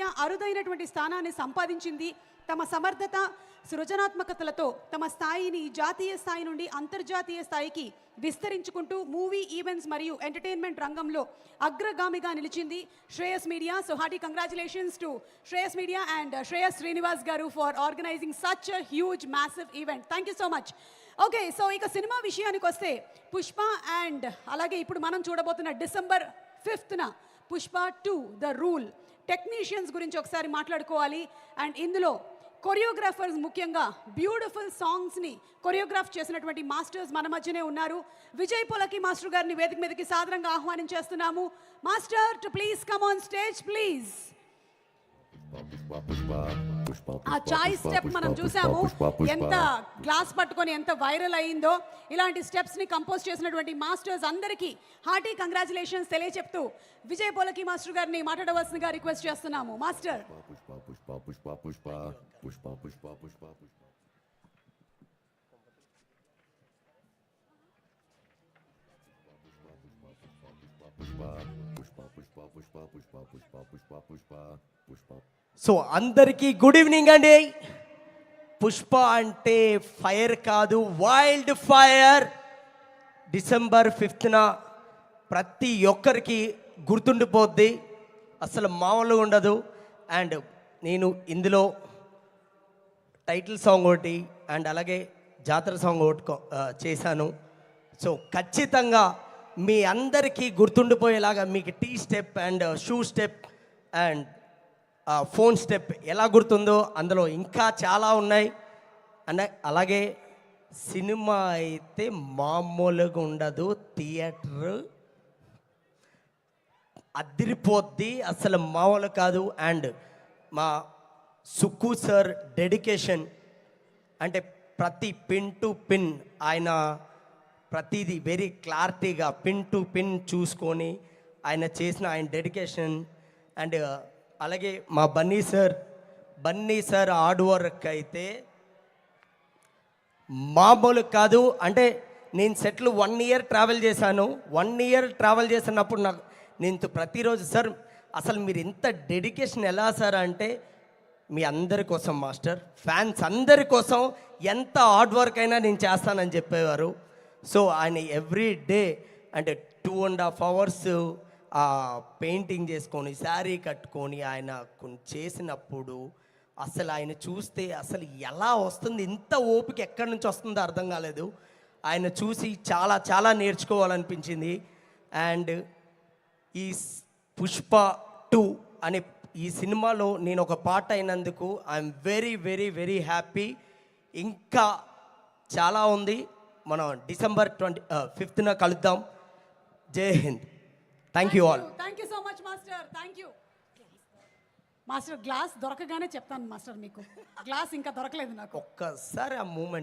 Media అరుదైనటువంటి స్థానాన్ని సంపాదించింది. తమ సమర్థత సృజనాత్మకతలతో తమ స్థాయిని జాతీయ స్థాయి నుండి అంతర్జాతీయ స్థాయికి విస్తరించుకుంటూ మూవీ ఈవెంట్స్ మరియు ఎంటర్టైన్మెంట్ రంగంలో అగ్రగామిగా నిలిచింది Shreyas media. So hearty congratulations to Shreyas media and Shreyas Srinivas garu for organising such a huge massive event. Thank you so much. Okay, so ఇక సినిమా విషయానికి వస్తే పుష్ప అండ్ అలాగే ఇప్పుడు మనం చూడబోతున్న December 5th Pushpa 2 the rule technicians గురించి ఒకసారి మాట్లాడుకోవాలి. అండ్ ఇందులో కొరియోగ్రాఫర్స్ ముఖ్యంగా బ్యూటిఫుల్ సాంగ్స్ని కొరియోగ్రాఫ్ చేసినటువంటి మాస్టర్స్ మన మధ్యనే ఉన్నారు. విజయ్ పొలకి మాస్టర్ గారిని వేదిక మీదకి సాదరంగా ఆహ్వానించేస్తున్నాము. Master to please come on stage please. ఆ చాయ్ స్టెప్ మనం చూసాము, ఎంత గ్లాస్ పట్టుకొని ఎంత వైరల్ అయిందో. ఇలాంటి స్టెప్స్ ని కంపోజ్ చేసినటువంటి మాస్టర్స్ అందరికీ హార్టీ కంగ్రాచులేషన్స్ తెలియచెప్తూ విజయ్ పోలకి మాస్టర్ గారిని మాట్లాడవలసిందిగా రిక్వెస్ట్ చేస్తున్నాము. మాస్టర్. సో అందరికీ గుడ్ ఈవినింగ్ అండి. పుష్ప అంటే ఫైర్ కాదు, వైల్డ్ ఫైర్. December 5th ప్రతి ఒక్కరికి గుర్తుండిపోద్ది, అసలు మామూలుగా ఉండదు. అండ్ నేను ఇందులో టైటిల్ సాంగ్ ఒకటి అండ్ అలాగే జాతర సాంగ్ ఒకటి చేశాను. సో ఖచ్చితంగా మీ అందరికీ గుర్తుండిపోయేలాగా మీకు tea step and shoe step and phone step ఎలా గుర్తుందో అందులో ఇంకా చాలా ఉన్నాయి. అండ్ అలాగే సినిమా అయితే మామూలుగా ఉండదు, థియేటర్ అదిరిపోద్ది, అసలు మామూలు కాదు. అండ్ మా సుక్కు సార్ డెడికేషన్ అంటే ప్రతి పిన్ టు పిన్ ఆయన ప్రతిదీ వెరీ క్లారిటీగా పిన్ టు పిన్ చూసుకొని ఆయన చేసిన ఆయన డెడికేషన్. అండ్ అలాగే మా బన్నీ సార్ హార్డ్ వర్క్ అయితే మామూలు కాదు. అంటే నేను సెట్లు 1 year ట్రావెల్ చేశాను. 1 year ట్రావెల్ చేసినప్పుడు నాకు నేను ప్రతిరోజు సార్ అసలు మీరు ఇంత డెడికేషన్ ఎలా సార్ అంటే మీ అందరి కోసం మాస్టర్, ఫ్యాన్స్ అందరి కోసం ఎంత హార్డ్ వర్క్ అయినా నేను చేస్తానని చెప్పేవారు. సో ఆయన ఎవ్రీ డే అంటే 2.5 hours పెయింటింగ్ చేసుకొని శారీ కట్టుకొని ఆయన చేసినప్పుడు అసలు ఆయన చూస్తే అసలు ఎలా వస్తుంది, ఇంత ఓపిక ఎక్కడి నుంచి వస్తుందో అర్థం కాలేదు. ఆయన చూసి చాలా చాలా నేర్చుకోవాలనిపించింది. అండ్ ఈ పుష్ప 2 అనే ఈ సినిమాలో నేను ఒక పార్ట్ అయినందుకు I'm very very very happy. ఇంకా చాలా ఉంది. మనం December 5th కలుద్దాం. Jai Hind. Thank you all. Thank you so much master. Thank you master. Glass దొరకగానే చెప్తాను మాస్టర్, మీకు గ్లాస్ ఇంకా దొరకలేదు నాకు. ఒక్కసారి ఆ మూమెంట్